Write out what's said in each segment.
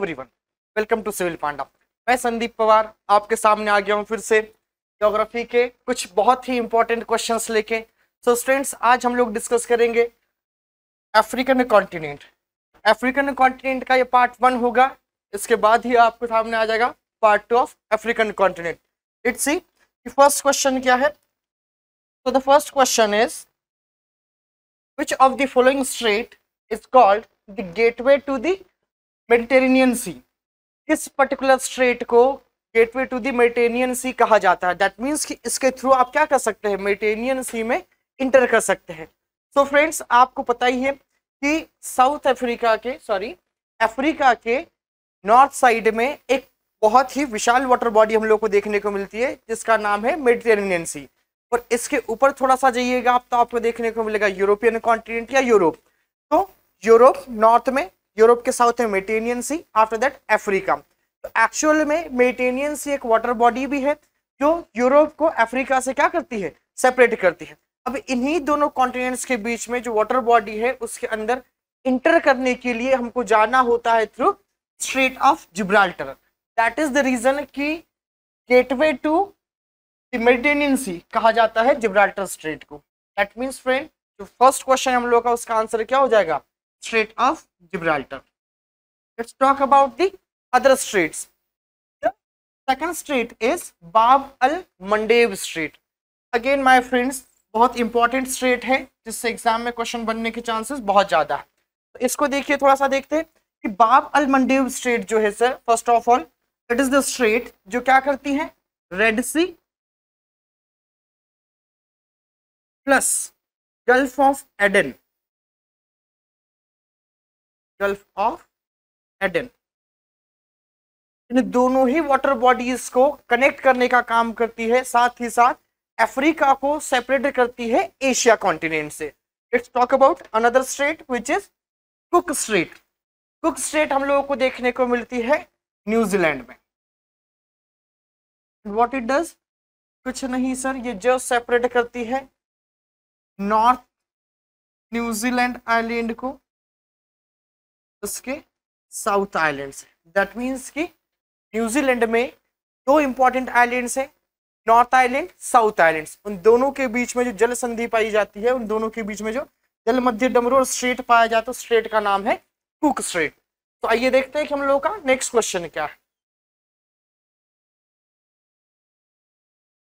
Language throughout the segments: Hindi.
एवरीवन, वेलकम टू सिविल पांडा। मैं संदीप पवार आपके सामने आ गया हूं फिर से ज्योग्राफी के कुछ बहुत ही इंपॉर्टेंट क्वेश्चंस लेके। सो स्टूडेंट्स, आज हम लोग डिस्कस करेंगे अफ्रीकन कॉन्टिनेंट। अफ्रीकन कॉन्टिनेंट का ये पार्ट 1 होगा, इसके बाद ही आपके सामने आ जाएगा part 2 of African continent. Let's सी कि फर्स्ट क्वेश्चन क्या है। तो the first question is which of the following strait is called the gateway to the Mediterranean Sea? किस पर्टिकुलर स्ट्रेट को गेटवे टू द मेडिटेरियन सी कहा जाता है? दैट मीन्स कि इसके थ्रू आप क्या कर सकते हैं, मेडिटेरियन सी में इंटर कर सकते हैं। सो फ्रेंड्स, आपको पता ही है कि साउथ अफ्रीका के नॉर्थ साइड में एक बहुत ही विशाल वाटर बॉडी हम लोग को देखने को मिलती है जिसका नाम है मेडिटेरेनियन सी। और इसके ऊपर थोड़ा सा जाइएगा आप तो आपको देखने को मिलेगा यूरोपियन कॉन्टिनेंट या यूरोप। तो यूरोप नॉर्थ में, यूरोप के साउथ में Mediterranean sea, after that Africa. तो एक्चुअल में मेडिटेरेनियन सी एक वाटर बॉडी भी है जो यूरोप को अफ्रीका से क्या करती है, सेपरेट करती है। अब इन्हीं दोनों कॉन्टिनेंट्स के बीच में जो वाटर बॉडी है उसके अंदर इंटर करने के लिए हमको जाना होता है through strait of Gibraltar. That is the reason कि गेटवे टू मेडिटेरेनियन सी कहा जाता है जिब्राल्टर स्ट्रेट को। दैट मीन्स फ्रेंड, जो फर्स्ट क्वेश्चन हम लोग का उसका आंसर क्या हो जाएगा, strait of Gibraltar. Let's talk about the other straits. The second strait is Bab al Mandeb strait. Again my friends, बहुत इंपॉर्टेंट स्ट्रेट है जिससे एग्जाम में क्वेश्चन बनने के चांसेस बहुत ज्यादा है। तो इसको देखिए, थोड़ा सा देखते हैं कि बाब अल मंडेब स्ट्रेट जो है sir, first of all it is the strait जो क्या करती है, Red Sea plus Gulf of Aden, Gulf of Aden, इन दोनों ही वाटर बॉडीज को कनेक्ट करने का काम करती है, साथ ही साथ अफ्रीका को सेपरेट करती है एशिया कॉन्टिनेंट से। Let's talk about another straight which is cook straight. Cook straight हम लोगों को देखने को मिलती है न्यूजीलैंड में। व्हाट इट डज, कुछ नहीं सर, ये जस्ट सेपरेट करती है नॉर्थ न्यूजीलैंड आइलैंड को उसके साउथ आइलैंड से। दैट मीन्स कि न्यूजीलैंड में दो इंपॉर्टेंट आइलैंड्स हैं, नॉर्थ आइलैंड, साउथ आइलैंड। उन दोनों के बीच में जो जल संधि पाई जाती है, उन दोनों के बीच में जो जल मध्य डमरू स्ट्रेट पाया जाता है, स्ट्रेट का नाम है कुक स्ट्रेट। तो आइए देखते हैं कि हम लोग का नेक्स्ट क्वेश्चन क्या है।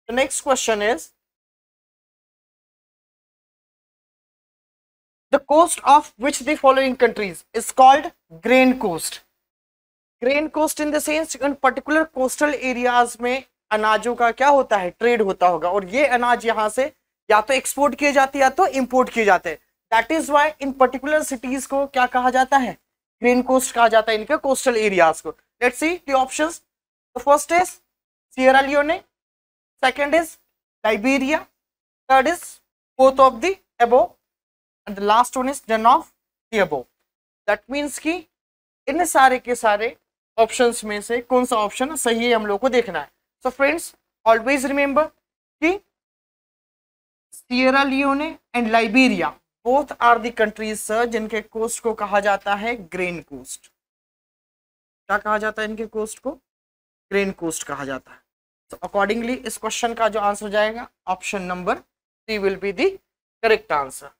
Next question is the coast of which the following countries is called grain coast? grain coast in the sense in particular coastal areas में अनाजों का क्या होता है, ट्रेड होता होगा, और ये अनाज यहाँ से या तो एक्सपोर्ट किए जाते हैं या तो इंपोर्ट किए जाते हैं। That is why in particular cities को क्या कहा जाता है, ग्रेन कोस्ट कहा जाता है, इनके कोस्टल एरियाज को। Let's see the options. The first is Sierra लियोने, second is Liberia, third is both of the above, and the last one is none of the above. That means कि इन सारे के सारे ऑप्शंस में से कौन सा ऑप्शन सही है हम लोग को देखना है। सो फ्रेंड्स, ऑलवेज रिमेंबर कि Sierra Leone and Liberia both are the countries sir जिनके कोस्ट को कहा जाता है ग्रेन कोस्ट। क्या कहा जाता है इनके कोस्ट को, ग्रेन कोस्ट कहा जाता है। तो अकॉर्डिंगली इस क्वेश्चन का जो आंसर जाएगा, option number 3 will be the correct answer.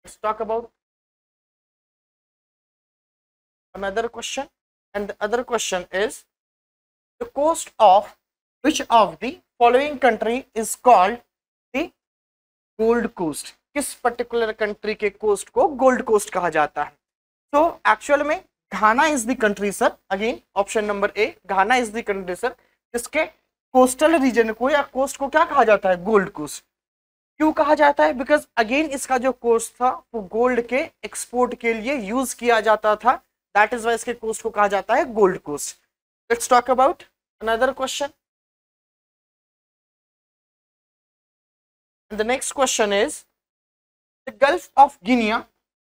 Let's talk about another question, and the other question is the coast of which of the following country is called the Gold Coast? किस पर्टिकुलर कंट्री के कोस्ट को गोल्ड कोस्ट कहा जाता है? तो एक्चुअल में Ghana is the country sir, again option number A, Ghana is the country sir जिसके कोस्टल रीजन को या कोस्ट को क्या कहा जाता है, गोल्ड कोस्ट। क्यों कहा जाता है, बिकॉज अगेन इसका जो कोस्ट था वो गोल्ड के एक्सपोर्ट के लिए यूज किया जाता था। दैट इज वाई इसके कोस्ट को कहा जाता है Gold Coast. Let's talk about another question. The next question is the Gulf of Guinea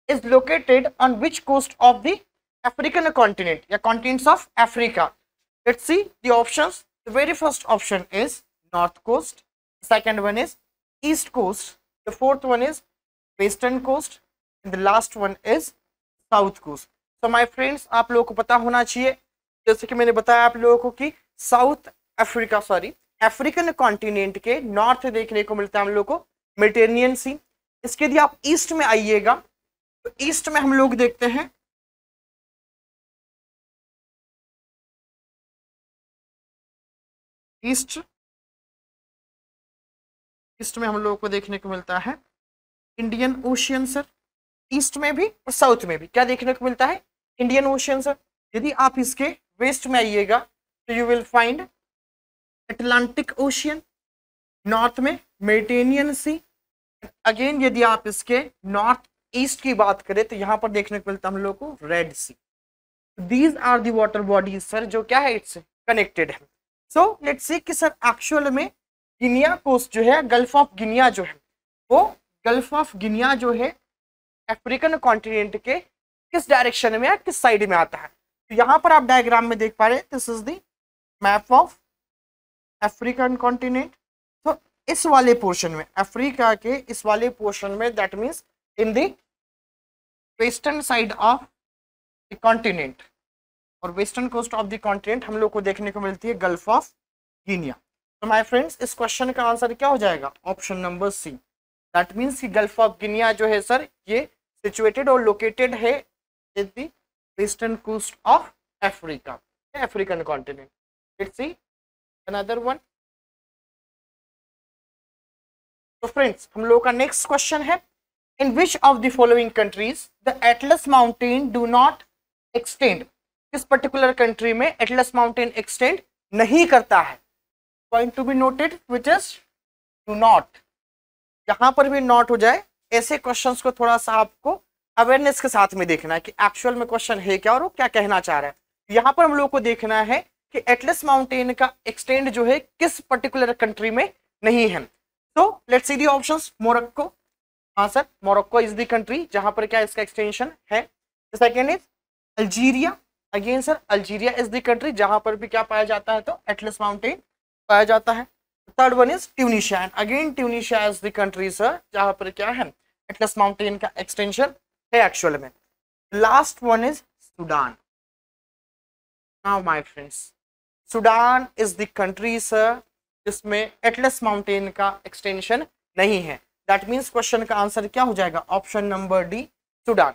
is located on which coast of the African continent या continents of Africa? Let's see the options. The very first option is north coast, second one is east coast, the fourth one is western coast, and the last one is south coast. So my friends, आप लोगों को पता होना चाहिए, जैसे कि मैंने बताया आप लोगों को कि अफ्रीकन कॉन्टिनेंट के नॉर्थ देखने को मिलता है हम लोग को मेडिटेरेनियन सी। इसके यदि आप ईस्ट में आइएगा तो ईस्ट में हम लोग देखते हैं ईस्ट में हम लोगों को देखने को मिलता है इंडियन ओशियन सर। ईस्ट में भी और साउथ में भी क्या देखने को मिलता है, इंडियन ओशियन सर। यदि आप इसके वेस्ट में आइएगा तो you will find Atlantic ocean, north में मेडिटेरेनियन सी। अगेन यदि आप इसके नॉर्थ ईस्ट की बात करें तो यहां पर देखने को मिलता है हम लोग को Red Sea. These are the water bodies sir जो क्या है इट्स कनेक्टेड है। सो लेट्स सी कि सर एक्चुअल में गिनिया कोस्ट जो है, गल्फ ऑफ गिनिया जो है, वो गल्फ ऑफ गिनिया जो है अफ्रीकन कॉन्टिनेंट के किस डायरेक्शन में या किस साइड में आता है। तो यहां पर आप डायग्राम में देख पा रहे हैं, this is the map of African continent. तो इस वाले पोर्शन में, अफ्रीका के इस वाले पोर्शन में, that means in the western side of the continent और western coast of the continent हम लोग को देखने को मिलती है गल्फ ऑफ गिनिया। तो माय फ्रेंड्स, इस क्वेश्चन का आंसर क्या हो जाएगा, option number C. That means कि गल्फ ऑफ गिनिया जो है सर ये सिचुएटेड और लोकेटेड है in the western coast of Africa, African continent. Let's see another one. तो फ्रेंड्स, हम लोगों का नेक्स्ट क्वेश्चन है, in which of the following countries the Atlas mountain do not extend. किस पर्टिकुलर कंट्री में एटलस माउंटेन एक्सटेंड नहीं करता है। Point to be noted which is do not. यहां पर भी नॉट हो जाए, ऐसे क्वेश्चंस को थोड़ा सा आपको अवेयरनेस के साथ में देखना है कि एक्चुअल में क्वेश्चन है क्या और वो क्या कहना चाह रहा है। यहां पर हम लोग को देखना है कि एटलस माउंटेन का एक्सटेंड जो है किस पर्टिकुलर कंट्री में नहीं है। तो let's see the options. Morocco, हाँ sir, Morocco is the country जहां पर क्या इसका एक्सटेंशन है। Second is Algeria, again sir Algeria is the country जहां पर भी क्या पाया जाता है, तो एटलस माउंटेन पाया जाता है। Third one is Tunisia, and again Tunisia is the country sir जहां पर क्या है एटलस माउंटेन का एक्सटेंशन है एक्चुअल में। Last one is Sudan. Now my friends, Sudan is the country sir जिसमें एटलस माउंटेन का एक्सटेंशन नहीं है। दैट मीन्स क्वेश्चन का आंसर क्या हो जाएगा, option number D, Sudan.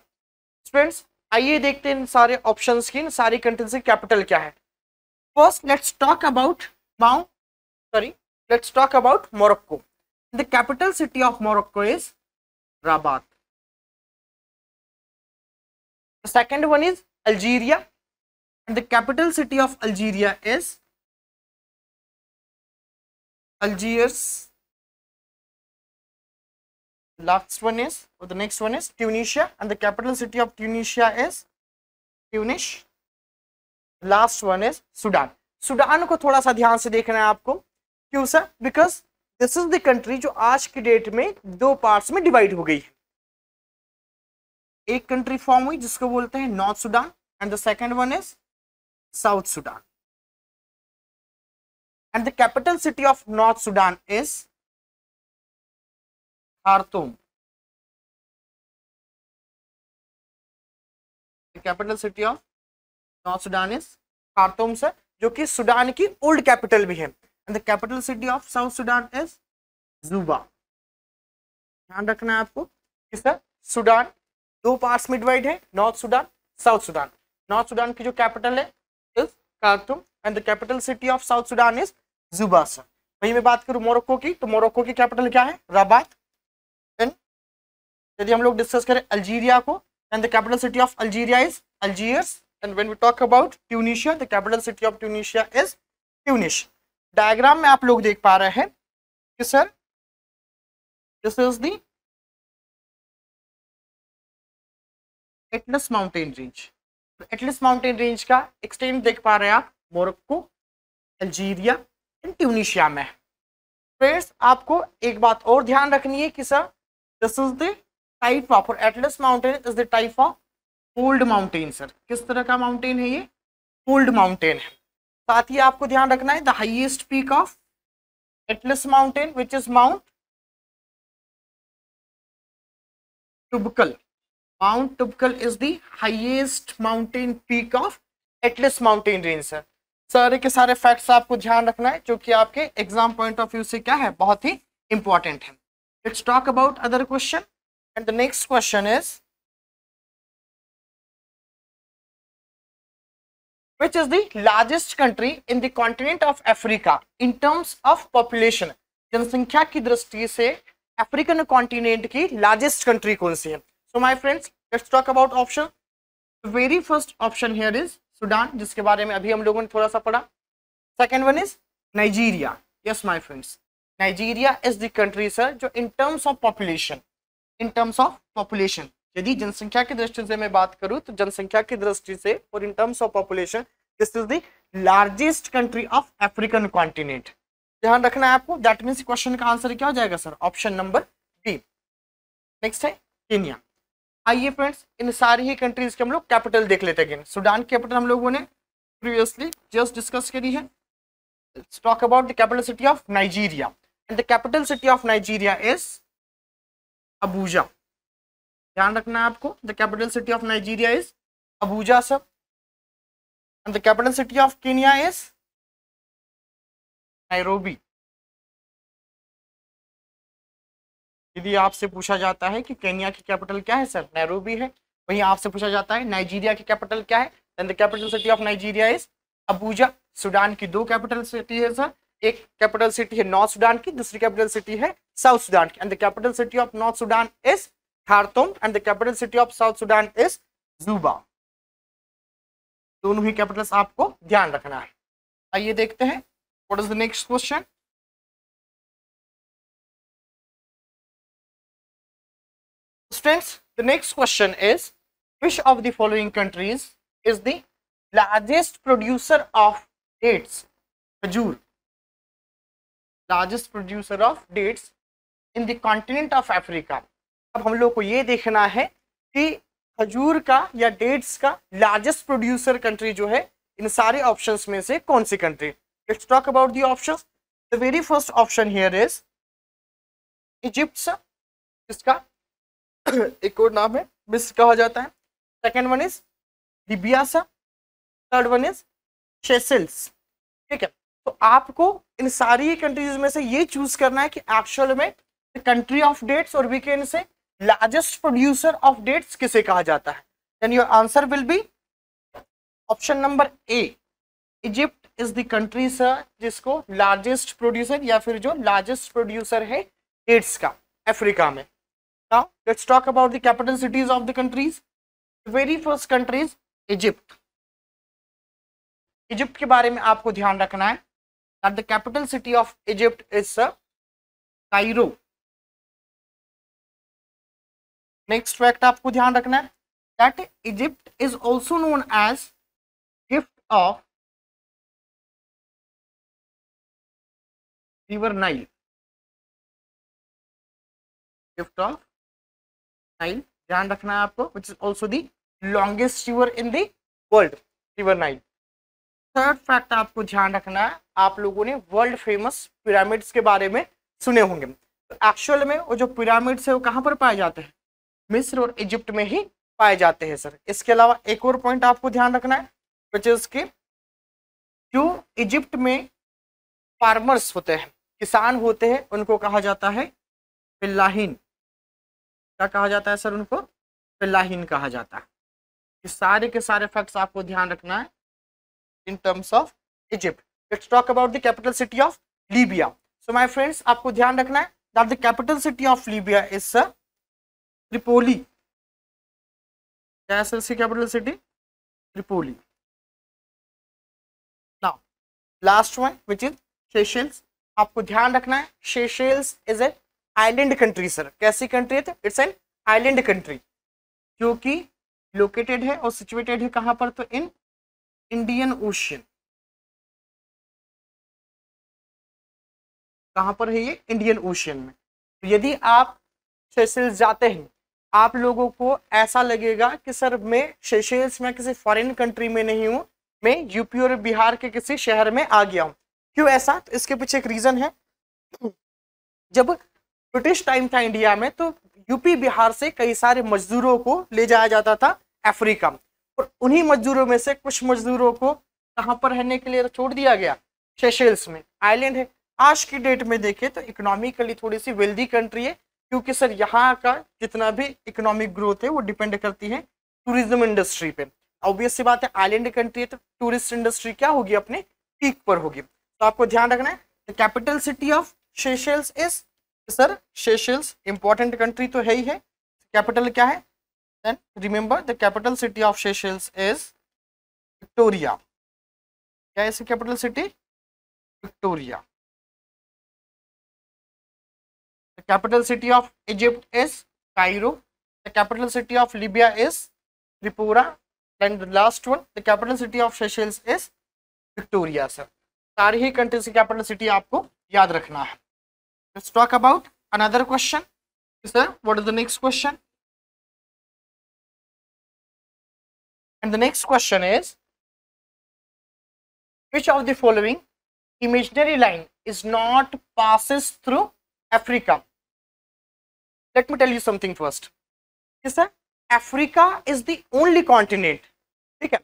Friends, आइए देखते हैं इन सारे ऑप्शंस की, इन सारी कंट्रीज की कैपिटल क्या है। First let's talk about let's talk about Morocco. The capital city of Morocco is Rabat. The second one is Algeria, and the capital city of Algeria is Algiers. Last one is, or the next one is Tunisia, and the capital city of Tunisia is Tunis. Last one is Sudan. Sudan को थोड़ा सा ध्यान से देखना है आपको, क्यों sir, because this is the country जो आज की डेट में दो पार्ट्स में डिवाइड हो गई है। एक कंट्री फॉर्म हुई जिसको बोलते हैं north Sudan, and the second one is south Sudan, and the capital city of north Sudan is Khartoum. The capital city of north Sudan is Khartoum sir, जो कि सुडान की ओल्ड कैपिटल भी है। And the capital city of south Sudan is जुबा। ध्यान रखना है आपको कि सर सुडान दो पार्ट्स में डिवाइड है, north Sudan, south Sudan. North Sudan की जो कैपिटल है is Khartoum, and the capital city of south Sudan is जुबा सर। वही मैं बात करूं मोरक्को की, तो मोरक्को की कैपिटल क्या है, रबात। देन यदि हम लोग डिस्कस करें अल्जीरिया को, and the capital city of Algeria is Algiers. And when we talk about Tunisia, the capital city of Tunisia is Tunis. Diagram में आप लोग देख पा रहे हैं कि sir this is the Atlas mountain range. Atlas mountain range का एक्सटेंट देख पा रहे हैं आप मोरक्को, अल्जीरिया एंड ट्यूनिशिया में। फ्रेंड्स, आपको एक बात और ध्यान रखनी है कि sir this is the type of, और Atlas mountain is the type of fold mountain sir. किस तरह का माउंटेन है ये, फोल्ड माउंटेन है। साथ ही आपको ध्यान रखना है the highest peak of Atlas mountain which is mount Toubkal. Mount Toubkal is the highest mountain peak of Atlas mountain range sir. सारे के सारे फैक्ट्स आपको ध्यान रखना है जो कि आपके एग्जाम पॉइंट ऑफ व्यू से क्या है, बहुत ही इंपॉर्टेंट है। Let's talk about other question and the next question is which is the largest country in the continent of Africa in terms of population। जनसंख्या की दृष्टि से अफ्रीकन कॉन्टिनेंट की लार्जेस्ट कंट्री कौन सी है? सो my friends, let's talk about option. Very first option here is Sudan, जिसके बारे में अभी हम लोगों ने थोड़ा सा पढ़ा। Second one is Nigeria. Yes my friends, Nigeria is the country sir जो इन टर्म्स ऑफ पॉपुलेशन, यदि जनसंख्या की दृष्टि से मैं बात करूं तो जनसंख्या की दृष्टि से और in terms of population this is the largest country of African continent. ध्यान रखना है आपको। दैट मींस क्वेश्चन का आंसर क्या हो जाएगा sir? Option number B. Next है केन्या। आइए फ्रेंड्स, इन सारी ही कंट्रीज के हम लोग कैपिटल देख लेते हैं। सूडान की कैपिटल हम लोगों ने प्रीवियसली जस्ट डिस्कस करी है। Let's talk about the capital city of Nigeria and the capital city of Nigeria is Abuja. ध्यान रखना है आपको। The capital city of Nigeria is Abuja sir and the capital city of Kenya is Nairobi. यदि आपसे पूछा जाता है कि केन्या की कैपिटल क्या है सर? नैरोबी है। वहीं आपसे पूछा जाता है नाइजीरिया की कैपिटल क्या है? Then the capital city of Nigeria is Abuja. Sudan की दो कैपिटल सिटी है सर, एक कैपिटल सिटी है नॉर्थ सूडान की, दूसरी कैपिटल सिटी है साउथ सूडान की। And the capital city of North Sudan is Khartoum and the capital city of South Sudan is Juba. दोनों ही कैपिटल्स आपको ध्यान रखना है। आइए देखते हैं what is the next question. Students, the next question is which of the following countries is the largest producer of dates? खजूर, largest producer of dates in the continent of Africa। अब हम लोग को ये देखना है कि खजूर का या डेट्स का लार्जेस्ट प्रोड्यूसर कंट्री जो है इन सारे ऑप्शंस में से कौन सी country? Let's talk about the options. The very first option here is Egypt, जिसका एक और नाम है मिस्र कहा जाता है। सेकेंड वन इज लीबिया सा, थर्ड वन इज सेशेल्स। ठीक है, तो आपको इन सारी कंट्रीज में से ये चूज करना है कि एक्चुअल में कंट्री ऑफ डेट्स और we can say largest producer of dates किसे कहा जाता है। Then your answer will be option number A. Egypt is the country sir जिसको लार्जेस्ट प्रोड्यूसर या फिर जो लार्जेस्ट प्रोड्यूसर है डेट्स का अफ्रीका में। Now let's talk about the capital cities of the countries. The very first country is Egypt. Egypt के बारे में आपको ध्यान रखना है that the capital city of Egypt is Cairo. Next fact आपको ध्यान रखना है that Egypt is also known as gift of river Nile. Gift of Nile, ध्यान रखना है आपको, which is also the longest river in the world, river Nile। Third fact आपको ध्यान रखना है, आप लोगों ने वर्ल्ड फेमस पिरामिड्स के बारे में सुने होंगे। तो एक्चुअल में वो जो पिरामिड्स है वो कहाँ पर पाए जाते हैं? मिस्र और इजिप्ट में ही पाए जाते हैं सर। इसके अलावा एक और पॉइंट आपको ध्यान रखना है which is कि जो इजिप्ट में फार्मर्स होते हैं, किसान होते हैं, उनको कहा जाता है फिल्लाहीन। क्या कहा जाता है सर? उनको फिल्लाहीन कहा जाता है। ये सारे के सारे फैक्ट्स आपको ध्यान रखना है इन terms of Egypt. Let's talk about the capital city of Libya. So my friends, आपको ध्यान रखना है that the capital city of Libya is Tripoli. क्या है सर इसकी capital city? Tripoli. Now last one which is Seychelles. आपको ध्यान रखना है Seychelles is a island country sir. कैसी कंट्री है? इट्स एन आइलैंड कंट्री जो कि लोकेटेड है और सिचुएटेड है कहां पर? तो इन इंडियन ओशियन। कहां पर है ये? इंडियन ओशियन में। तो यदि आप सेशेल्स जाते हैं, आप लोगों को ऐसा लगेगा कि सर मैं सेशेल्स में किसी फॉरेन कंट्री में नहीं हूं, मैं यूपी और बिहार के किसी शहर में आ गया हूं। क्यों ऐसा? तो इसके पीछे एक रीजन है। जब ब्रिटिश टाइम था इंडिया में तो यूपी बिहार से कई सारे मजदूरों को ले जाया जाता था अफ्रीका, और उन्हीं मजदूरों में से कुछ मजदूरों को कहां पर रहने के लिए छोड़ दिया गया, सेशेल्स में, आइलैंड है। आज की डेट में देखें तो इकोनॉमिकली थोड़ी सी वेल्दी कंट्री है, क्योंकि सर यहाँ का जितना भी इकोनॉमिक ग्रोथ है वो डिपेंड करती है टूरिज्म इंडस्ट्री पे। ऑब्वियस सी बात है, आइलैंड कंट्री है तो टूरिस्ट इंडस्ट्री क्या होगी, अपने पीक पर होगी। तो आपको ध्यान रखना है the capital city of Seychelles is, sir Seychelles important country तो है ही है, कैपिटल क्या है, then remember the capital city of Seychelles is Victoria. क्या है इसकी capital city, Victoria. The capital city of Egypt is Cairo, the capital city of Libya is Tripoli, and the last one the capital city of Seychelles is Victoria. Sir सारी ही कंट्रीज की कैपिटल सिटी आपको याद रखना है। Let's talk about another question. Sir what is the next question, and the next question is which of the following imaginary line is not passes through Africa? Let me tell you something first. Yes sir, Africa is the only continent, ठीक है,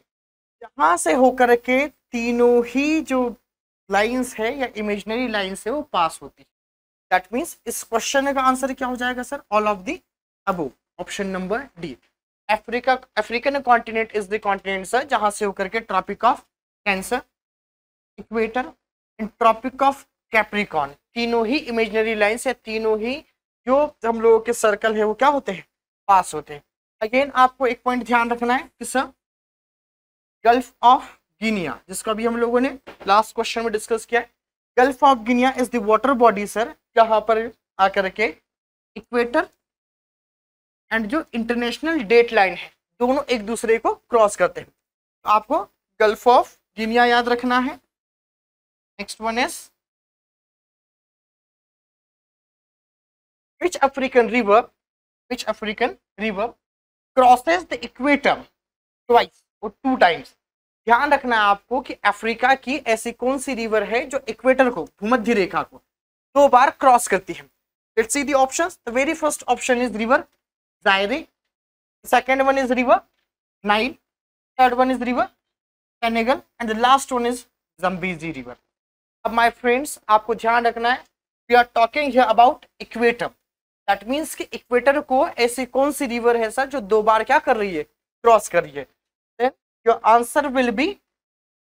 जहां से होकर के तीनों ही जो लाइंस है या इमेजिनरी लाइंस है वो पास होती है। दैट मीन्स इस क्वेश्चन का आंसर क्या हो जाएगा sir, all of the above, option number D. African continent is the continent sir जहां से होकर के Tropic of Cancer, equator and Tropic of Capricorn, तीनों ही इमेजिनरी लाइंस या तीनों ही जो हम लोगों के सर्कल है वो क्या होते हैं, पास होते हैं। अगेन आपको एक पॉइंट ध्यान रखना है कि सर गल्फ ऑफ गिनिया, जिसका भी हम लोगों ने लास्ट क्वेश्चन में डिस्कस किया है, Gulf of Guinea is the water body sir जहां पर आकर के इक्वेटर एंड जो इंटरनेशनल डेट लाइन है दोनों एक दूसरे को क्रॉस करते हैं। तो आपको गल्फ ऑफ गिनिया याद रखना है। Next one is which African river crosses the equator twice or 2 times? ध्यान रखना है आपको कि अफ्रीका की ऐसी कौन सी रिवर है जो इक्वेटर को, भूमध्य रेखा को 2 बार क्रॉस करती है। Let's see the options. The very first option is river Zaire, second one is river Nile, third one is river Senegal, and the last one is Zambezi river. अब माय फ्रेंड्स आपको ध्यान रखना है, we are talking here about equator, that means कि इक्वेटर को ऐसी कौन सी रिवर है सर जो 2 बार क्या कर रही है, क्रॉस कर रही है। Then your answer will be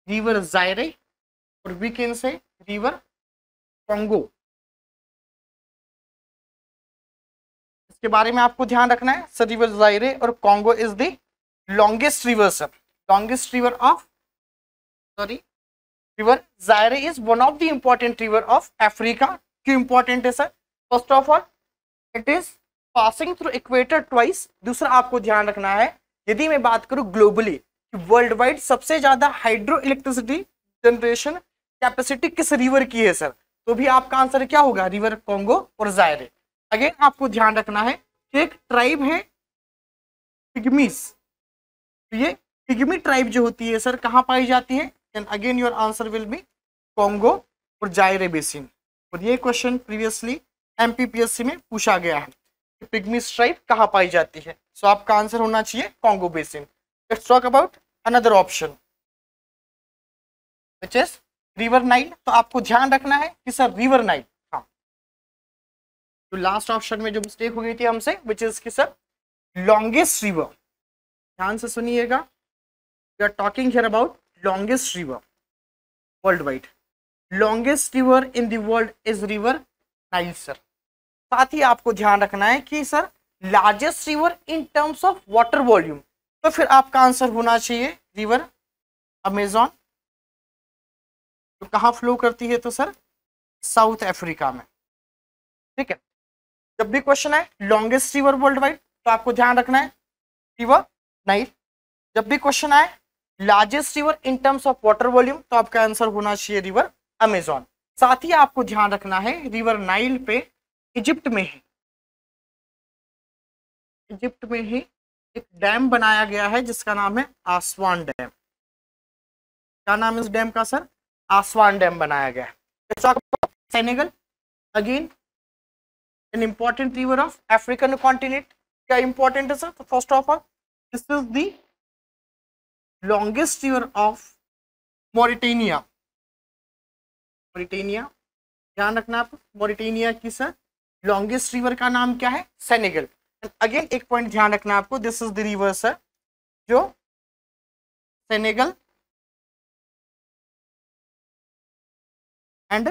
river Zaire, और we can say river Congo. इसके बारे में आपको ध्यान रखना है सर, रिवर जायरे और Congo is the longest river sir, longest river of river Zaire is one of the important river of Africa। क्यों important है sir, first of all it is passing through equator twice. दूसरा आपको ध्यान रखना है, यदि मैं बात करूं ग्लोबली वर्ल्ड वाइड सबसे ज्यादा हाइड्रो इलेक्ट्रिसिटी जनरेशन कैपेसिटी किस रिवर की है सर, तो भी आपका आंसर क्या होगा, रिवर कॉन्गो और जायरे। अगेन आपको ध्यान रखना है कि एक ट्राइब है पिग्मीज, तो ये पिग्मी ट्राइब जो होती है सर कहाँ पाई जाती है, and again your answer will be Congo और जायरे बेसिन। और ये क्वेश्चन प्रीवियसली MPPSC में पूछा गया है कि पिग्मीज ट्राइब कहाँ पाई जाती है, सो आपका आंसर होना चाहिए Congo basin. Let's talk about another option which is river Nile. तो आपको ध्यान रखना है कि सर रिवर नाइल, हाँ तो लास्ट ऑप्शन में जो मिस्टेक हो गई थी हमसे व्हिच इज कि सर लॉन्गेस्ट रिवर, ध्यान से सुनिएगा, we are talking here about longest river worldwide, longest river in the world is river Nile sir। साथ ही आपको ध्यान रखना है कि sir largest river in terms of water volume, तो फिर आपका आंसर होना चाहिए रिवर अमेजॉन, तो कहाँ फ्लो करती है, तो सर साउथ अफ्रीका में, ठीक है। जब भी क्वेश्चन है लॉन्गेस्ट रिवर वर्ल्ड वाइड तो आपको ध्यान रखना है रिवर नाइल। जब भी क्वेश्चन आए largest river in terms of water volume तो आपका आंसर होना चाहिए रिवर अमेजॉन। साथ ही आपको ध्यान रखना है रिवर नाइल पे इजिप्ट में ही एक डैम बनाया गया है जिसका नाम है आसवान डैम। क्या नाम है इस डैम का सर, आसवान डैम बनाया गया है। Senegal, again an important river of African continent. क्या important है सर? तो first of all, this is the longest river of Mauritania. Mauritania, ध्यान रखना आप, Mauritania की सर longest river का नाम क्या है? Senegal. अगेन एक पॉइंट ध्यान रखना आपको, this is the river sir जो सेनेगल एंड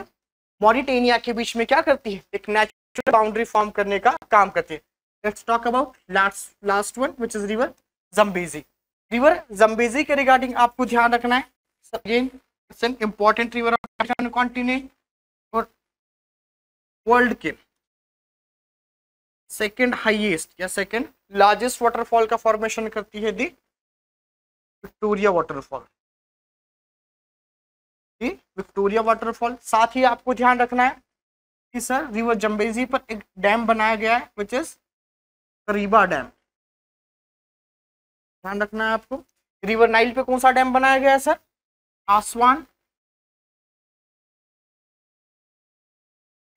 मॉरिटेनिया के बीच में क्या करती है? एक नेचुरल बाउंड्री फॉर्म करने का काम करती है. Let's talk about last one which is river Zambezi. River Zambezi के रिगार्डिंग आपको ध्यान रखना है. Again it's an important river of African continent और वर्ल्ड के सेकेंड हाईएस्ट या सेकेंड लार्जेस्ट वाटरफॉल का फॉर्मेशन करती है दी विक्टोरिया वाटरफॉल. Victoria waterfall. साथ ही आपको ध्यान रखना है कि सर रिवर जम्बेजी पर एक डैम बनाया गया है विच इज करीबा डैम. ध्यान रखना है आपको. रिवर नाइल पे कौन सा डैम बनाया गया है सर? आसवान.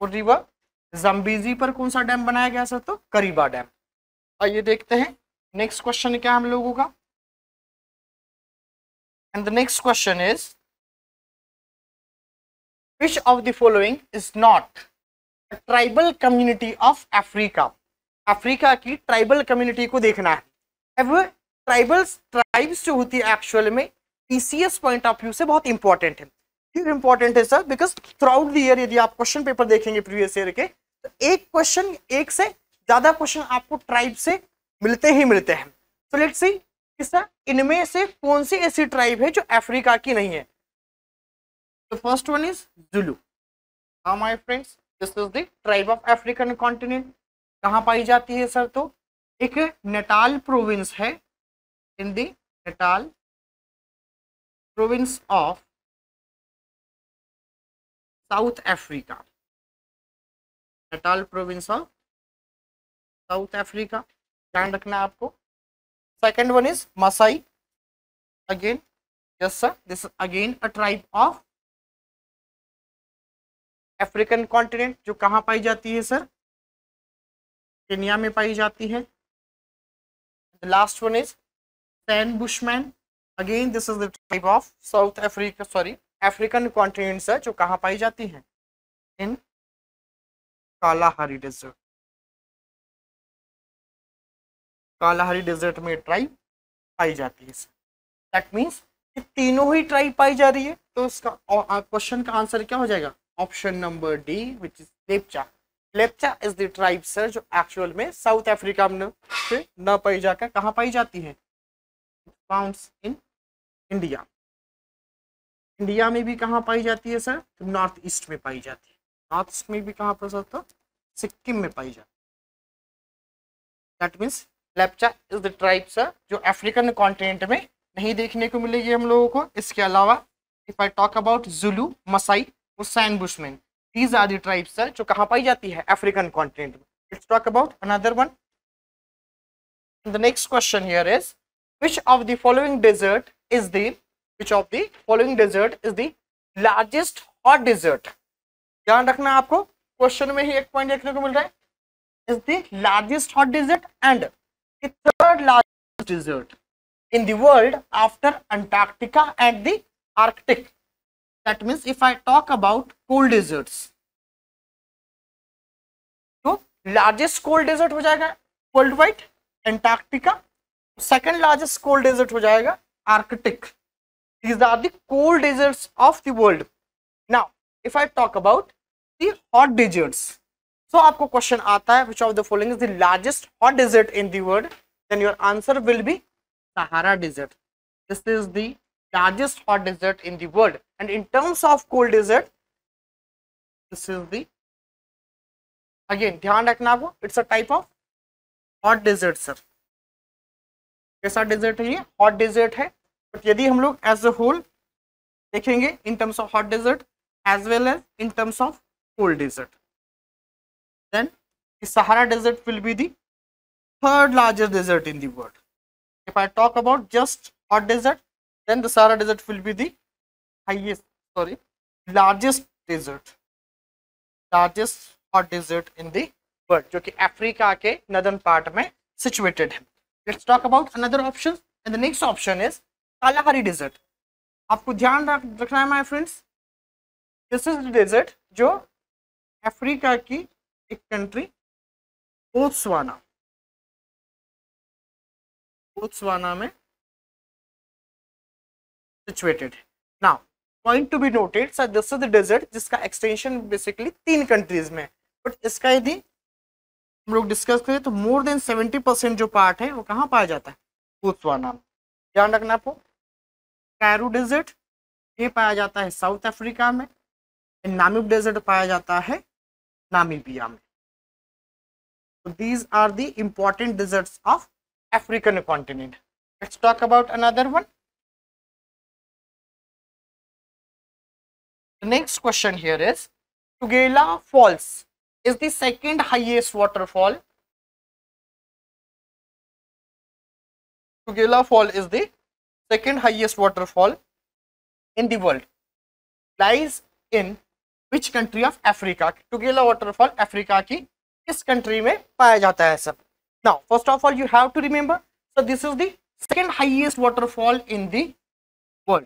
और रिवर जम्बेजी पर कौन सा डैम बनाया गया सर? तो करीबा डैम. आइए देखते हैं नेक्स्ट क्वेश्चन क्या हम लोगों का. And the next question is which of the following is not a tribal community of Africa. Africa की ट्राइबल कम्युनिटी को देखना है. अब ट्राइब्स जो होती है एक्चुअल में पीसीएस पॉइंट ऑफ व्यू से बहुत इंपॉर्टेंट है. क्यों इंपॉर्टेंट है sir? Because through out the year यदि आप क्वेश्चन पेपर देखेंगे प्रीवियस ईयर के, तो एक क्वेश्चन, एक से ज्यादा क्वेश्चन आपको ट्राइब से मिलते ही मिलते हैं. तो लेट्स सी कि सर इनमें से कौन सी ऐसी ट्राइब है जो अफ्रीका की नहीं है. The first one is Zulu. Now my friends, this is the tribe of African continent. कहाँ पाई जाती है सर? तो एक नेटाल प्रोविंस है in the Natal province of South Africa. Natal province of South Africa, ध्यान रखना है आपको. Second one is Masai. Again yes sir, this again a tribe of African continent जो कहाँ पाई जाती है सर? केन्या में पाई जाती है. The last one is San Bushman. Again this is the tribe of South Africa, sorry African continent sir, जो कहाँ पाई जाती है? In Kalahari desert. Kalahari desert में ट्राइब पाई जाती है. दैट मीन्स तीनों ही ट्राइब पाई जा रही है. तो इसका क्वेश्चन का आंसर क्या हो जाएगा? Option number D which is Lepcha. Lepcha is the tribe sir जो एक्चुअल में साउथ अफ्रीका में से न पाई जाकर कहाँ पाई जाती है? Founts in India. इंडिया में भी कहाँ पाई जाती है सर? तो नॉर्थ ईस्ट में पाई जाती है. नॉर्थ ईस्ट में भी कहाँ पर सर? तो सिक्किम में पाई जाती है. That means Lepcha is the tribe sir जो अफ्रीकन कॉन्टिनेंट में नहीं देखने को मिलेगी हम लोगों को. इसके अलावा if I talk about Zulu, Masai और San Bushman, these are the tribes sir जो कहाँ पाई जाती है? अफ्रीकन कॉन्टिनेंट में. Let's talk about another one. The next question here is which of the following desert is the largest hot desert? ध्यान रखना आपको, क्वेश्चन में ही एक पॉइंट देखने को मिल रहा है. Is the largest hot desert and the third largest desert in the world after Antarctica and the Arctic. That means if I talk about cold deserts, तो लार्जेस्ट कोल्ड डेजर्ट हो जाएगा world wide Antarctica. Second largest cold desert हो जाएगा Arctic. These are the cold deserts of the world. Now if I talk about the hot deserts, so आपको क्वेश्चन आता है which of the following is the largest hot desert in the world, then your answer will be Sahara desert. This is the largest hot desert in the world. And in terms of cold desert, this is the, again ध्यान रखना वो, it's a type of hot desert sir. कैसा डेजर्ट है ये? हॉट डेजर्ट है. बट यदि हम लोग एज अ होल देखेंगे in terms of hot desert as well as in terms of cold desert, then Sahara desert will be the third largest desert in the world. If I talk about just hot desert, then the Sahara desert will be the largest hot desert in the world, जो कि अफ्रीका के नदर्न पार्ट में सिचुएटेड है। Let's talk about another option and the next option is Kalahari desert. आपको ध्यान रखना है my friends, this is the desert जो अफ्रीका की एक कंट्री बोत्सवाना, बोत्सवाना में सिचुएटेड है। Now point to be noted sir, this is the desert जिसका एक्सटेंशन बेसिकली 3 कंट्रीज में, बट इसका यदि हम लोग डिस्कस करें तो मोर देन 70% जो पार्ट है वो कहाँ पाया जाता है, बोत्सवाना में। ध्यान रखना आपको, कायरो डेजर्ट ये पाया जाता है साउथ अफ्रीका में, नामीब डेजर्ट पाया जाता है नामीबिया में। So these are the important deserts of African continent. Let's talk about another one. The next question here is Tugela Falls is the second highest waterfall. Tugela Fall is the second highest waterfall in the world. Lies in which country of Africa? Tugela waterfall Africa की किस कंट्री में पाया जाता है sir? Now first of all you have to remember, so this is the second highest waterfall in the world.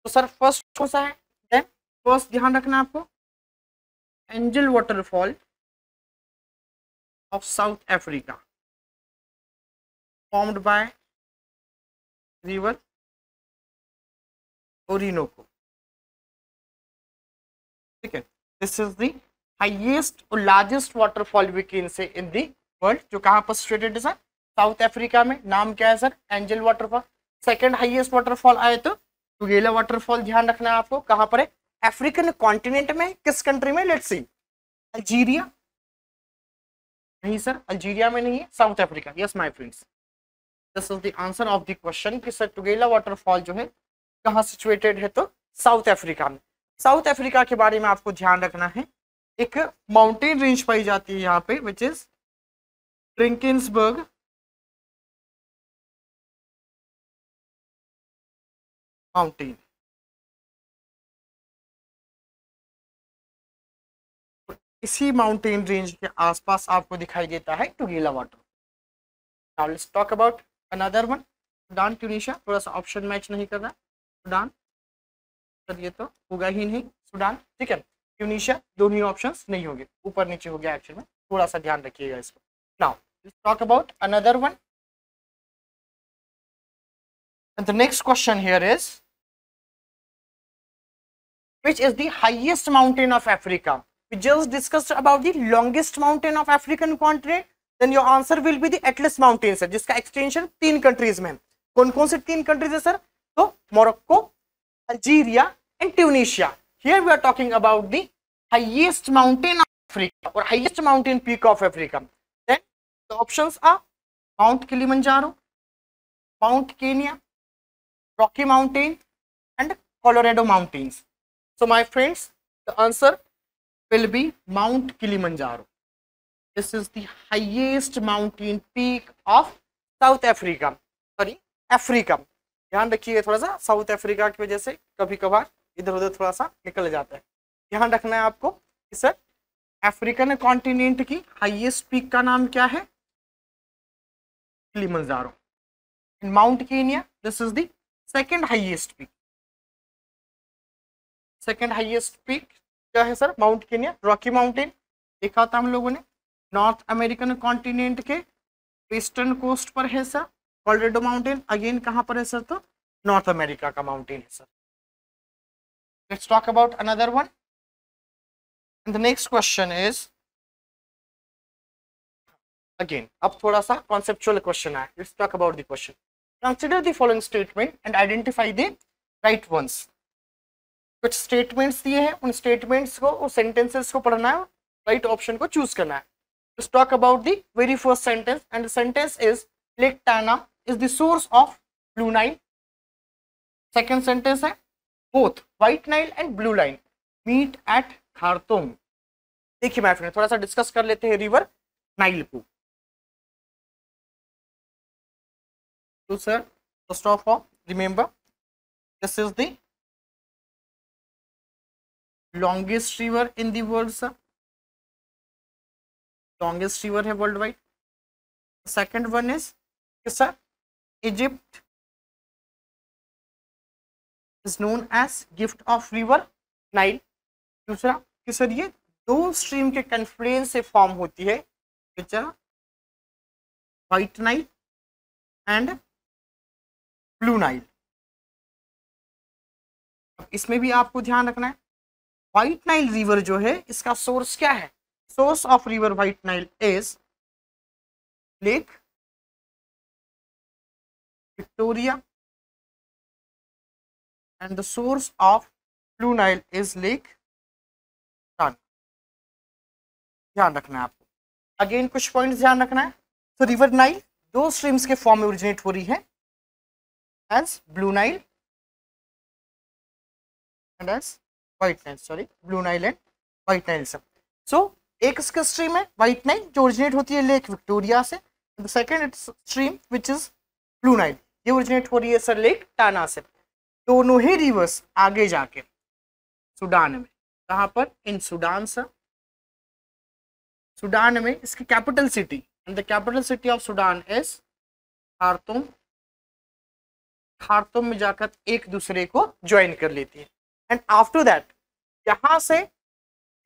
तो सर फर्स्ट कौन सा है? Then फर्स्ट ध्यान रखना आपको, Angel waterfall of South Africa formed by river Orinoco. ठीक है, दिस इज द हाईएस्ट और largest waterfall we can say in the world, जो कहाँ पर सिचुएटेड है सर? साउथ अफ्रीका में। नाम क्या है sir? Angel waterfall. Second highest waterfall आए तो टुगेला वाटरफॉल, ध्यान रखना है आपको, कहाँ पर है? अफ्रीकन कॉन्टिनेंट में। किस कंट्री में? लेट्स सी, अल्जीरिया नहीं सर, अल्जीरिया में नहीं है, south Africa. Yes my friends, this is the answer of the question कि सर टुगेला वाटरफॉल जो है कहाँ सिचुएटेड है? तो साउथ अफ्रीका में। साउथ अफ्रीका के बारे में आपको ध्यान रखना है, एक माउंटेन रेंज पाई जाती है यहाँ पे विच इज ड्रिंकिंसबर्ग माउंटेन। इसी माउंटेन रेंज के आसपास आपको दिखाई देता है टुगेला water. Now let's talk about another one, Sudan Tunisia. थोड़ा सा ऑप्शन मैच नहीं कर रहा, सूडान सर ये तो होगा ही नहीं, सूडान ठीक है, ट्यूनीशिया दोनों ही ऑप्शंस नहीं होंगे, ऊपर नीचे हो गया एक्चुअल में, थोड़ा सा ध्यान रखिएगा इसको। Now let's talk about another one and the next question here is which is the highest mountain of Africa? We just discussed about the longest mountain of African continent, then your answer will be the Atlas Mountains, जिसका एक्सटेंशन 3 कंट्रीज में। कौन कौन से 3 कंट्रीज है सर? तो Morocco, Algeria and Tunisia. Here we are talking about the highest mountain of Africa or highest mountain peak of Africa. Then the options are Mount Kilimanjaro, Mount Kenya, Rocky Mountain and Colorado Mountains. So my friends, the answer will be Mount Kilimanjaro. This is the highest mountain peak of South Africa. Sorry, Africa. ध्यान रखिए, थोड़ा सा साउथ अफ्रीका की वजह से कभी कभार इधर उधर थोड़ा सा निकल जाता है। ध्यान रखना है आपको कि सर अफ्रीकन कॉन्टिनेंट की हाईएस्ट पीक का नाम क्या है? Kilimanjaro. Mount Kenya, this is the second highest peak. Second highest peak क्या है sir? Mount Kenya. Rocky mountain देखा था हम लोगों ने, नॉर्थ अमेरिकन कॉन्टिनेंट के वेस्टर्न कोस्ट पर है सर। कोलोराडो माउंटेन अगेन कहाँ पर है सर? तो नॉर्थ अमेरिका का माउंटेन है sir. Let's talk about another one and the next question is again, अब थोड़ा सा कॉन्सेप्चुअल क्वेश्चन है। Let's talk about the question. Consider the following statement and identify the right ones. कुछ स्टेटमेंट्स दिए हैं, उन स्टेटमेंट्स को, उस सेंटेंसेस को पढ़ना है, राइट ऑप्शन को चूज करना है। Let's talk about the very first sentence and the sentence is lake Tana is the source of blue Nile. Second sentence है both white Nile and blue लाइन मीट एट खार्तूम। देखिए माय फ्रेंड, थोड़ा सा डिस्कस कर लेते हैं रिवर नाइल को। तो sir first of all remember, this is the longest river in the world sir, longest river है world wide. Second one is sir Egypt is known as gift of river Nile. दूसरा कि सर ये दो स्ट्रीम के कन्फ्लुएंस से फॉर्म होती है, white Nile and blue Nile. अब इसमें भी आपको ध्यान रखना है, व्हाइट नाइल रिवर जो है इसका सोर्स क्या है? Source of river white Nile is lake Victoria and the source of Blue Nile is Lake Tana। ध्यान रखना है आपको, अगेन कुछ पॉइंट्स ध्यान रखना है। तो रिवर नाइल दो स्ट्रीम्स के फॉर्म में ओरिजिनेट हो रही है, as Blue Nile and as White Nile, sorry Blue Nile and White Nile सब। सो एक इसका स्ट्रीम है व्हाइट नाइल जो ओरिजिनेट होती है लेक विक्टोरिया से, the second stream which is blue Nile ये ओरिजिनेट हो रही है सर लेक टाना से। दोनों ही रिवर्स आगे जाके सूडान में, कहां पर? इन सूडान सर। सूडान में इसकी capital city and the capital city of Sudan is Khartoum. Khartoum में जाकर एक दूसरे को ज्वाइन कर लेती है एंड आफ्टर दैट यहां से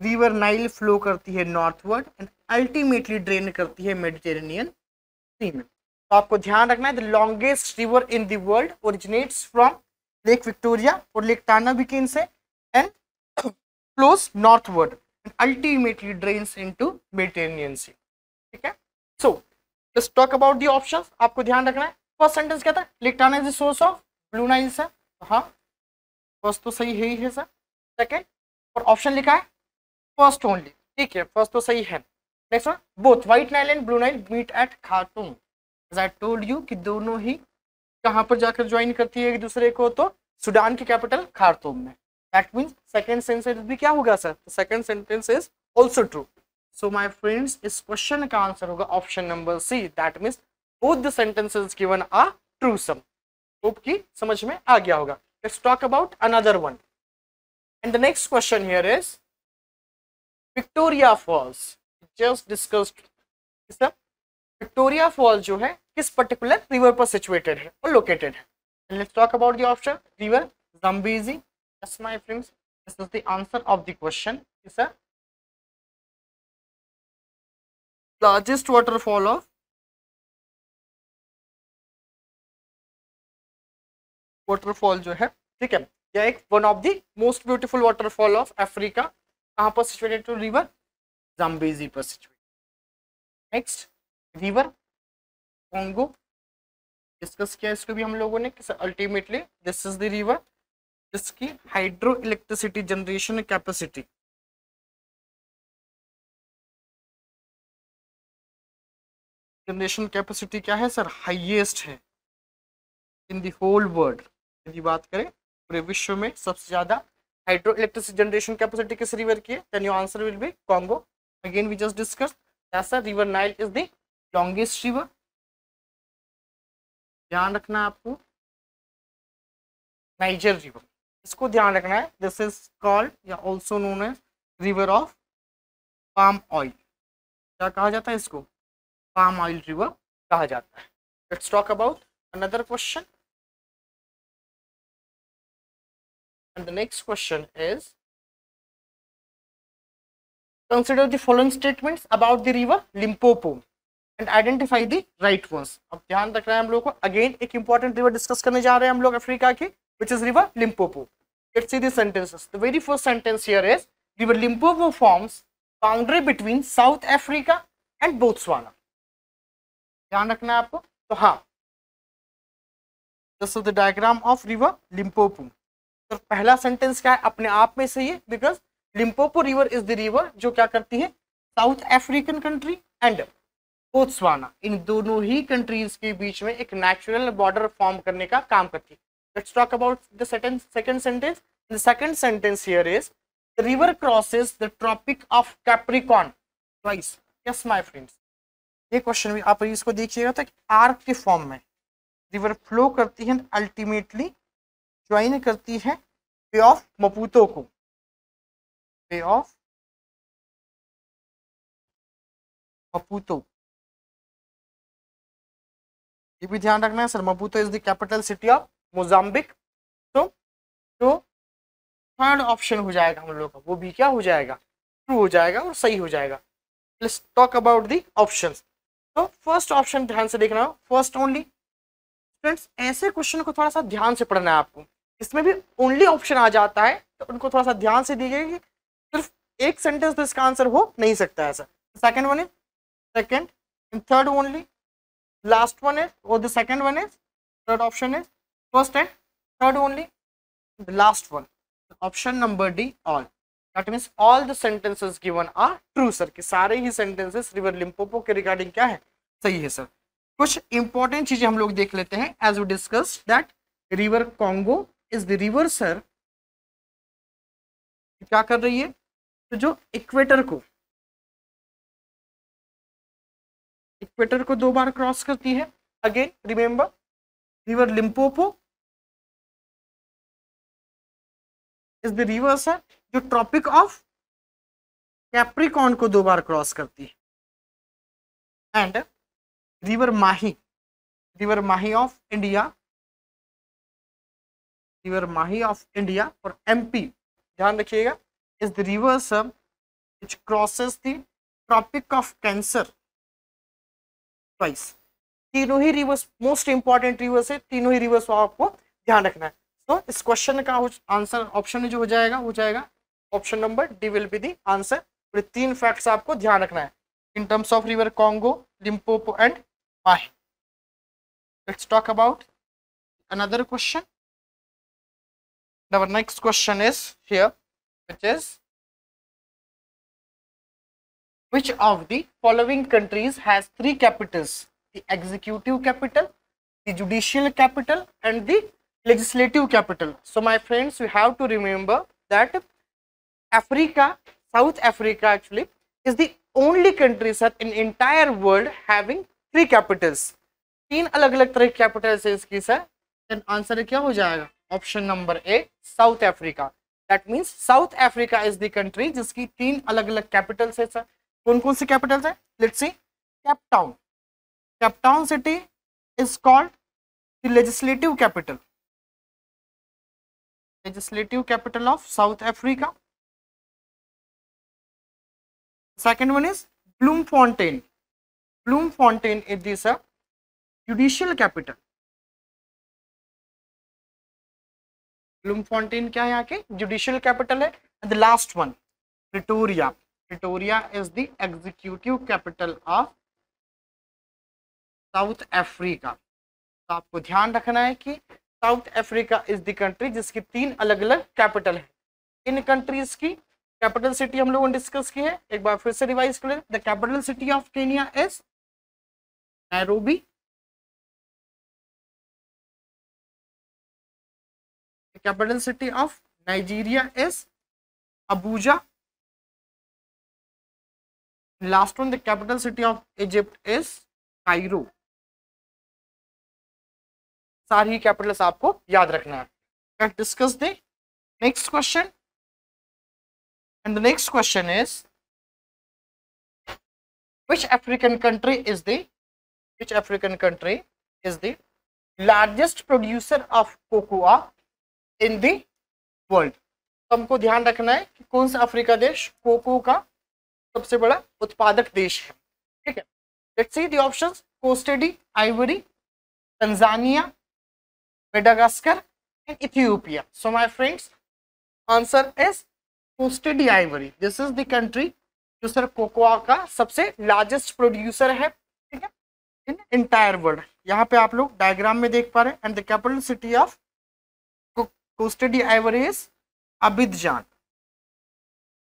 रिवर नाइल फ्लो करती है नॉर्थवर्ड एंड अल्टीमेटली ड्रेन करती है मेडिटेरेनियन सी में। तो आपको ध्यान रखना है the longest river in the world originates from lake Victoria और लेक टाना बिगिन से and flows northward and ultimately drains into Mediterranean sea. ठीक है, so let's talk about the options. आपको ध्यान रखना है, फर्स्ट सेंटेंस क्या था? Lake Tana is the source of blue Nile sir. हाँ फर्स्ट तो सही है ही है सर। सेकेंड और ऑप्शन लिखा है फर्स्ट ओनली, ठीक है फर्स्ट तो सही है। Next one, both white Nile and blue Nile meet at Khartoum. As I told you कि दोनों ही कहां पर जाकर ज्वाइन करती है एक दूसरे को? तो सूडान की कैपिटल खार्तूम में। दैट मींस सेकंड सेंटेंस भी क्या होगा sir? Second sentence is also true. So my friends इस क्वेश्चन का आंसर होगा option number C, that means both the sentences given are true some. Hope कि समझ में आ गया होगा। Let's talk about another one and the next question here is Victoria Falls. Just discussed sir Victoria fall जो है किस पर्टिकुलर रिवर पर सिचुएटेड है और लोकेटेड है? Let's talk about the option. River Zambezi। Yes my friends, this is the answer of the question. Is a largest waterfall of waterfall जो है, ठीक है, यह एक one of the most beautiful waterfall of Africa. कहां पर सिचुएटेड? टू रिवर Zambezi पर situated. Next river Congo, discuss किया इसको भी हम लोगों ने। Ultimately this is the river जिसकी हाइड्रो इलेक्ट्रिसिटी जनरेशन कैपेसिटी क्या है सर? हाईएस्ट है इन द होल वर्ल्ड। यदि बात करें पूरे विश्व में सबसे ज्यादा हाइड्रो इलेक्ट्रिसिटी जनरेशन कैपेसिटी किस रिवर की है? Then your answer will be Congo. Again we just discuss that river Nile is the longest river. ध्यान रखना है आपको, नाइजर रिवर इसको ध्यान रखना है। दिस इज कॉल्ड या also known as river of palm oil. क्या कहा जाता है इसको? पाम ऑयल रिवर कहा जाता है। Let's talk about another question and the next question is consider the following statements about the river Limpopo and identify the right ones. अब ध्यान रखना है हम लोग को, अगेन एक इंपॉर्टेंट रिवर डिस्कस करने जा रहे हैं हम लोग अफ्रीका की, which is river Limpopo. Let's see the sentences. The very first sentence here is river Limpopo forms boundary between South Africa and Botswana. ध्यान रखना है आपको। तो हाँ, this is the diagram of river Limpopo. तो पहला सेंटेंस क्या है? अपने आप में सही है, because Limpopo river is the river जो क्या करती है? South African country and Botswana, इन दोनों ही कंट्रीज के बीच में एक नेचुरल बॉर्डर फॉर्म करने का काम करती है। Let's talk about the second sentence. The second sentence here is the river crosses the Tropic of Capricorn twice. Yes, my friends. ये क्वेश्चन भी आप इसको देखिएगा तो आर्क के फॉर्म में रिवर फ्लो करती है, अल्टीमेटली ज्वाइन करती है बे ऑफ मपूतो को। बे ऑफ मपूतो, ये भी ध्यान रखना है sir. मपूतो is the capital city of Mozambique. तो थर्ड ऑप्शन हो जाएगा हम लोग का, वो भी क्या हो जाएगा, ट्रू हो जाएगा और सही हो जाएगा। Let's talk about the options. तो फर्स्ट ऑप्शन ध्यान से देखना, फर्स्ट ओनली। फ्रेंड्स ऐसे क्वेश्चन को थोड़ा सा ध्यान से पढ़ना है आपको, इसमें भी ओनली ऑप्शन आ जाता है तो उनको थोड़ा सा ध्यान से दीजिए कि सिर्फ एक सेंटेंस तो इसका आंसर हो नहीं सकता है sir. Second one is second and third only, last one is और the second one is, third option is first and third only, the last one option number D all. That means all the sentences given are true sir, कि सारे ही सेंटेंसेस रिवर लिम्पोपो के रिगार्डिंग क्या है, सही है सर। कुछ इंपॉर्टेंट चीजें हम लोग देख लेते हैं as we discuss that river Congo is the river sir, क्या कर रही है, तो जो इक्वेटर को 2 बार क्रॉस करती है। Again remember river Limpopo is the river sir जो ट्रॉपिक ऑफ कैप्रिकॉर्न को 2 बार क्रॉस करती है। And river Mahi of India, river Mahi of India और एमपी, ध्यान रखिएगा, is the river sir which crosses the tropic of cancer twice। तीनों ही रिवर्स मोस्ट इंपॉर्टेंट रिवर्स है, तीनों ही रिवर्स आपको ध्यान रखना है। तो इस क्वेश्चन का आंसर ऑप्शन जो हो जाएगा option number D will be the answer. 3 facts आपको ध्यान रखना है इन terms of river Congo, Limpopo and Mahi. Let's talk about another question. Our next question is here, which is which of the following countries has 3 capitals: the executive capital, the judicial capital and the legislative capital? So my friends, you have to remember that Africa, South Africa actually is the only country sir in entire world having 3 capitals। 3 अलग अलग तरह की कैपिटल्स है इसकी सर। देन आंसर क्या हो जाएगा, option number A South Africa. That means South Africa is the country जिसकी 3 अलग अलग कैपिटल्स है सर। कौन कौन सी कैपिटल्स है, let's see. Cape Town city is called the legislative capital of South Africa. Second one is Bloemfontein is this judicial capital. Bloemfontein क्या है यहाँ के, जुडिशियल कैपिटल है। And the last one Pretoria is the executive capital of South Africa. तो आपको ध्यान रखना है कि south Africa is the country जिसकी 3 अलग अलग कैपिटल है। इन कंट्रीज की कैपिटल सिटी हम लोगों ने डिस्कस की है, एक बार फिर से रिवाइज कर लें। The capital city of Kenya is Nairobi, capital city of Nigeria is Abuja, last one the capital city of Egypt is Cairo. सारी कैपिटल्स आपको याद रखना है। Let's discuss the next question and the next question is which African country is the largest producer of cocoa in the world? तो हमको ध्यान रखना है कि कौन सा अफ्रीका देश कोको का सबसे बड़ा उत्पादक देश है। ठीक है, let's see the options. Cote d'Ivoire, Tanzania, Madagascar and Ethiopia. So my friends answer is Cote d'Ivoire. This is the country जो सर कोकोआ का सबसे लार्जेस्ट प्रोड्यूसर है, ठीक है, इन एंटायर वर्ल्ड। यहाँ पे आप लोग डायग्राम में देख पा रहे हैं। And the capital city of Cote d'Ivoire is Abidjan.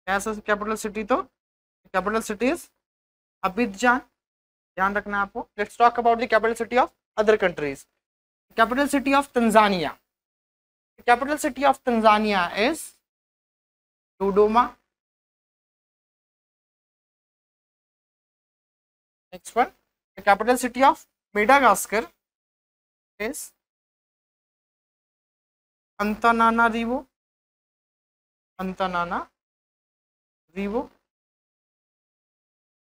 ऐसा कैपिटल सिटी, तो कैपिटल सिटी इज अबिदजान, ध्यान रखना आपको। Let's talk about the capital city of other countries. Capital city of Tanzania, capital city of Tanzania is Dodoma. Next one, the capital city of Madagascar is Antananarivo.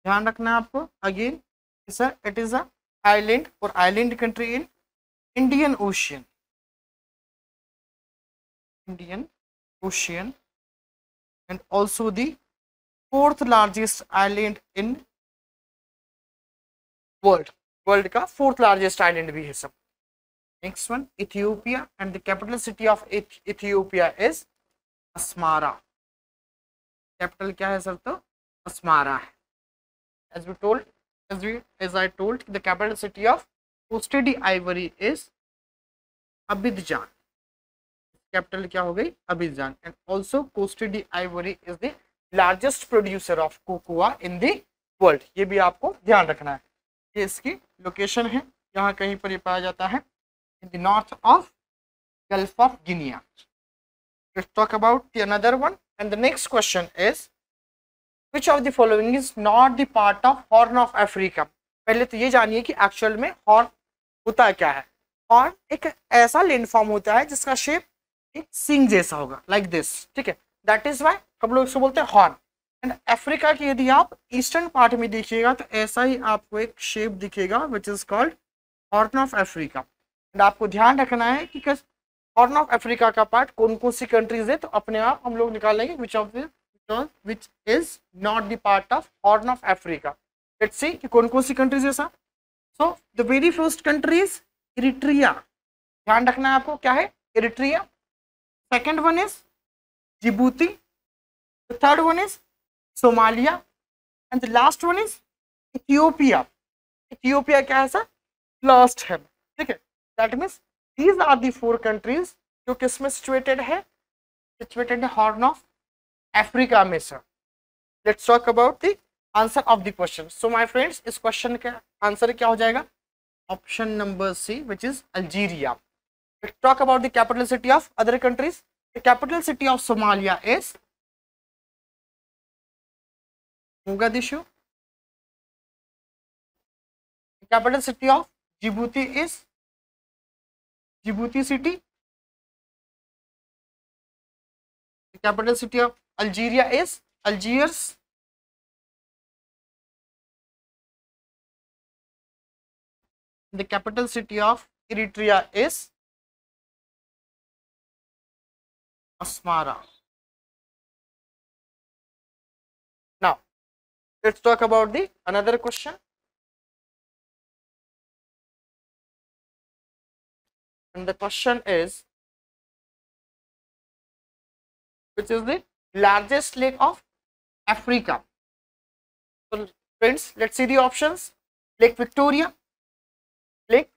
ध्यान रखना है आपको। Again sir it is a island और island country in Indian ocean, Indian ocean and also the fourth largest island in world, world का फोर्थ लार्जेस्ट आइलैंड भी है सब। Next one Ethiopia and the capital city of Ethiopia is Asmara. Capital क्या है सर? तो अस्मारा है। as we told as I told, the capital city of Cote d'Ivory is Abidjan. Capital क्या हो गई? Abidjan. And also Cote d' Ivoire is the largest producer of cocoa in the world. ये भी आपको ध्यान रखना है। ये इसकी लोकेशन है, यहाँ कहीं पर ये पाया जाता है in the north of gulf of Guinea. Let's talk about the another one and the next question is which of the following is not the part of horn of Africa. पहले तो ये जानिए कि एक्चुअल में हॉर्न होता क्या है। हॉर्न एक ऐसा लैंडफॉर्म होता है जिसका शेप एक सिंग जैसा होगा, लाइक दिस, ठीक है। दैट इज वाई हम लोग इसको बोलते हैं हॉर्न। एंड अफ्रीका की यदि आप ईस्टर्न पार्ट में देखिएगा तो ऐसा ही आपको एक शेप दिखेगा which is called horn of Africa. And आपको ध्यान रखना है कि हॉर्न ऑफ अफ्रीका का पार्ट कौन कौन सी कंट्रीज है, तो अपने आप हम लोग निकाल लेंगे which is not the part of horn of Africa. Let's सी कि कौन कौन सी कंट्रीज है sir. So the very first country is Eritrea. ध्यान रखना है आपको, क्या है? Eritrea. Second one is Djibouti, the third one is Somalia and the last one is Ethiopia. Ethiopia क्या है सर? लास्ट है, ठीक है। That means these are the four countries जो किसमें सिचुएटेड है? सिचुएटेड है हॉर्न ऑफ अफ्रीका में sir. Let's talk about the answer of the question. So my friends, इस क्वेश्चन का आंसर क्या हो जाएगा? Option number C which is Algeria. Let's talk about the capital city of other countries. The capital city of Somalia is Mogadishu. The capital city of Djibouti is Djibouti city. The capital city of Algeria is Algiers. The capital city of Eritrea is Asmara. Now, let's talk about the another question. And the question is, which is the largest lake of Africa? So, friends, let's see the options. Lake Victoria, Lake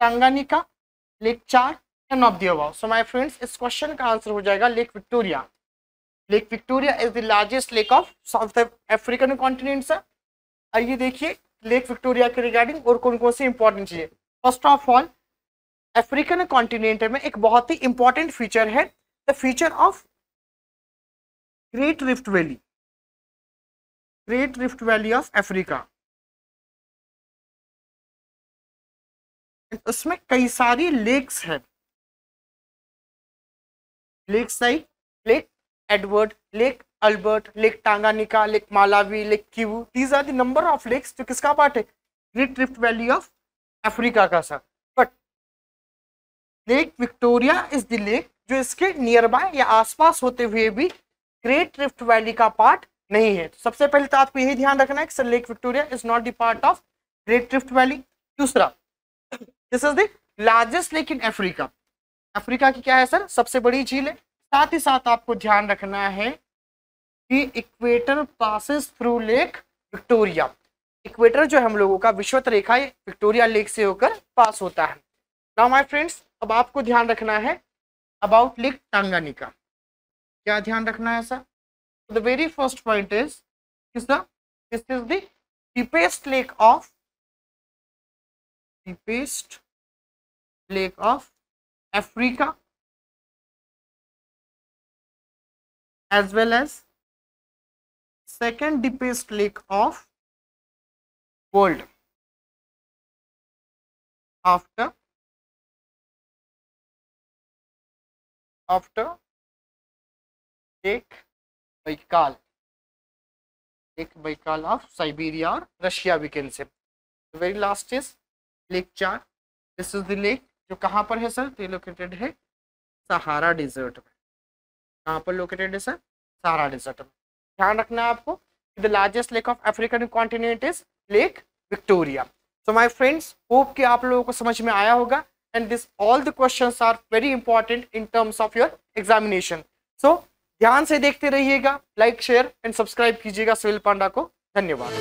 Tanganyika, Lake Chad, none of the above. So, my friends, इस क्वेश्चन का आंसर हो जाएगा Lake Victoria. Lake Victoria is the largest lake of South African continent sir. आइए देखिए लेक विक्टोरिया के रिगार्डिंग और कौन कौन सी इंपॉर्टेंट चीजें। First of all, African continent में एक बहुत ही इंपॉर्टेंट फीचर है, the feature of Great Rift Valley, Great Rift Valley of Africa. उसमें कई सारी लेक्स हैं, lakes like Lake Edward, Lake Albert, Lake Tanganyika, lake Malawi, lake Kivu. These are the number of lakes जो किसका पार्ट है? Great Rift Valley of Africa का sir. But lake Victoria is the lake जो इसके नियर बाय या आसपास होते हुए भी ग्रेट रिफ्ट वैली का पार्ट नहीं है। सबसे पहले तो आपको यही ध्यान रखना है कि sir lake Victoria is not the part of Great Rift Valley. दूसरा, this is the largest lake in Africa. Africa की क्या है सर? सबसे बड़ी झील है। साथ ही साथ आपको ध्यान रखना है कि equator passes through lake Victoria. Equator जो है हम लोगों का विषुवत रेखा विक्टोरिया लेक से होकर पास होता है। नाउ माय फ्रेंड्स, अब आपको ध्यान रखना है अबाउट लेक टांगानिका। क्या ध्यान रखना है sir? The very first point is this is the deepest lake of Africa as well as second deepest lake of world after Lake Baikal. Lake Baikal of Siberia और Russia we can say. Very last is lake Chad, this is the lake जो कहाँ पर है सर, तो लोकेटेड है सहारा डिजर्ट में। कहाँ पर लोकेटेड है सर, सहारा डिजर्ट में। ध्यान रखना है आपको, the largest lake of African continent is lake Victoria. So my friends, hope कि आप लोगों को समझ में आया होगा, and this all the questions are very important in terms of your examination. So ध्यान से देखते रहिएगा, लाइक शेयर एंड सब्सक्राइब कीजिएगा सिविल पांडा को। धन्यवाद।